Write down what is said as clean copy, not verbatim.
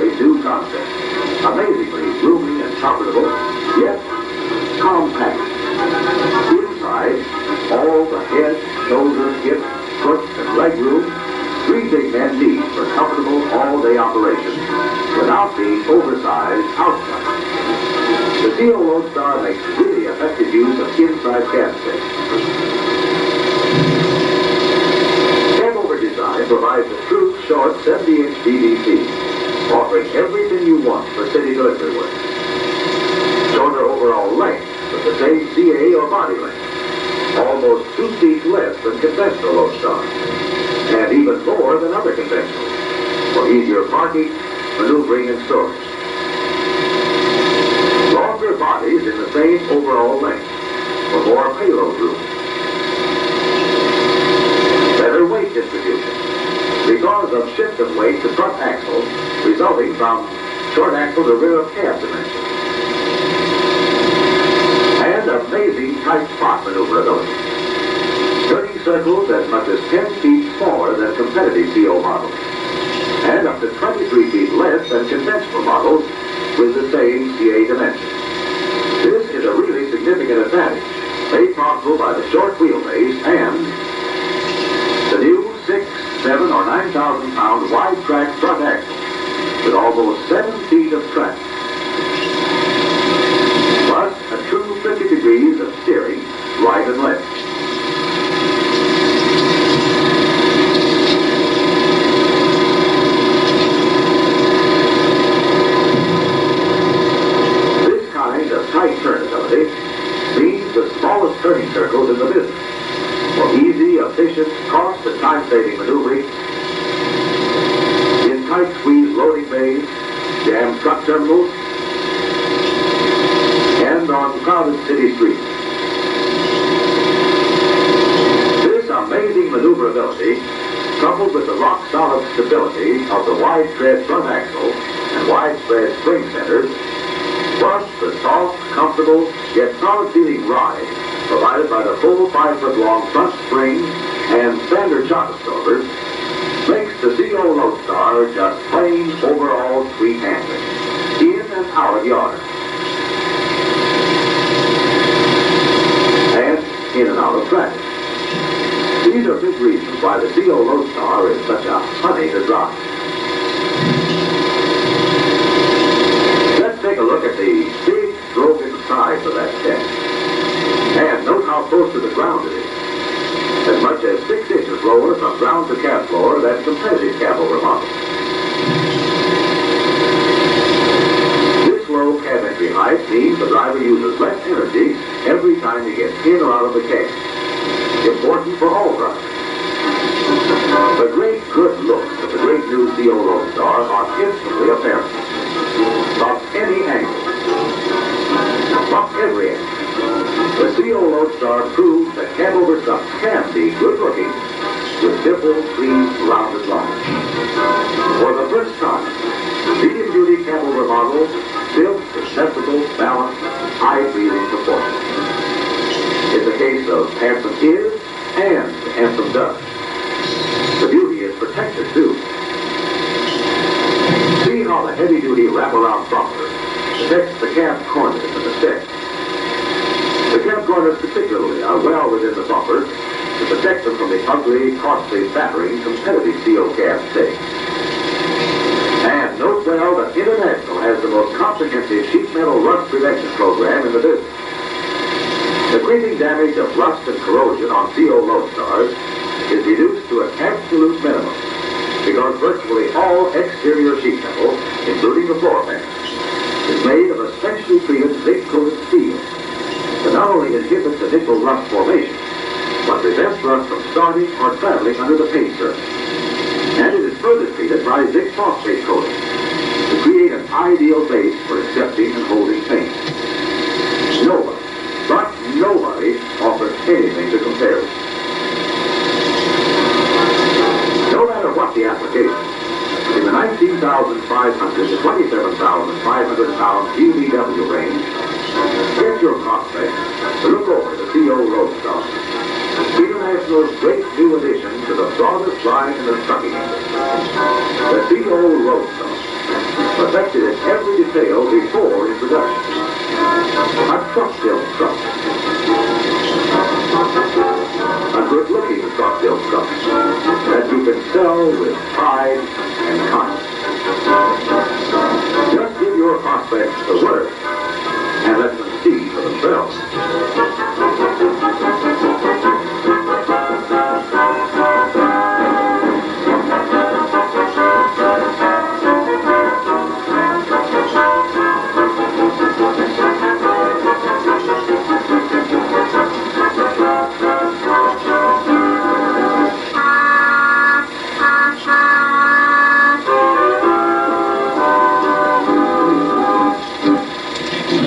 entirely new concept. Amazingly roomy and comfortable, yet compact. Inside, all the head, shoulder, hip, foot, and leg room three big men need for comfortable all-day operation without being oversized outside. The COLoadstar makes really effective use of inside cab space. Cab-over design provides a true short 70-inch DVC, offering everything you want for city delivery work. Shorter overall length with the same CA or body length. Almost 2 feet less than conventional Loadstar, and even more than other conventionals, for easier parking, maneuvering, and storage. Longer bodies in the same overall length, for more payload room. Better weight distribution, because of shift of weight to front axle, resulting from short axle to rear of cab dimension. And amazing tight spot maneuverability. Turning circles as much as 10 feet smaller than competitive CO models, and up to 23 feet less than conventional models with the same CA dimension. This is a really significant advantage, made possible by the short wheelbase and the new 6, 7, or 9,000 pound wide track front axle with almost 7 feet of track. Plus a true 50 degrees of steering, right and left. This kind of tight turnability means the smallest turning circles in the business for easy, efficient, cost and time-saving maneuvering in tight squeeze loading bays, jammed truck terminals, and on crowded city streets. This amazing maneuverability, coupled with the rock-solid stability of the wide-tread front axle and widespread spring centers, plus the soft, comfortable, yet solid-feeling ride provided by the full 5-foot-long front spring and standard shock absorbers, makes the COLoadstar just plain overall sweet handling, in and out of yard. In and out of traffic. These are big reasons why the COLoadstar is such a honey to drive. Let's take a look at the big broken sides of that tent. And note how close to the ground it is. As much as 6 inches lower from ground to cab floor than competitive cab-over models. This low cab entry height means the driver uses less energy every time he gets in or out of the cab. Important for all drivers. The great good looks of the great new COLoadstar are instantly apparent. From any angle. From every angle. The COLoadstar proves that cab-over trucks can be good looking with simple, clean, rounded lines. For the first time, medium-duty cab-over models built for sensible, balanced, high-breathing proportions. It's a case of handsome is and handsome does. The beauty is protected, too. See how the heavy-duty wraparound bumper protects the cab corners and the stick. The cab corners particularly are well within the bumper to protect them from the ugly, costly, battering, competitive CO cab stick. And note well that International has the most comprehensive sheet metal rust prevention program in the business. The creeping damage of rust and corrosion on COLoadstars is reduced to an absolute minimum because virtually all exterior sheet metal, including the floor pan, is made of a specially treated zinc-coated steel that not only inhibits initial rust formation, but prevents rust from starting or traveling under the paint surface. And it is further treated by zinc phosphate coating to create an ideal base for accepting and holding paint. Nobody, but nobody, offers anything to compare with. No matter what the application, in the 19,500 to 27,500 pound UVW range, get your prospect to look over the COLoadstar, International's great new addition to the broadest line in the trucking industry. The COLoadstar.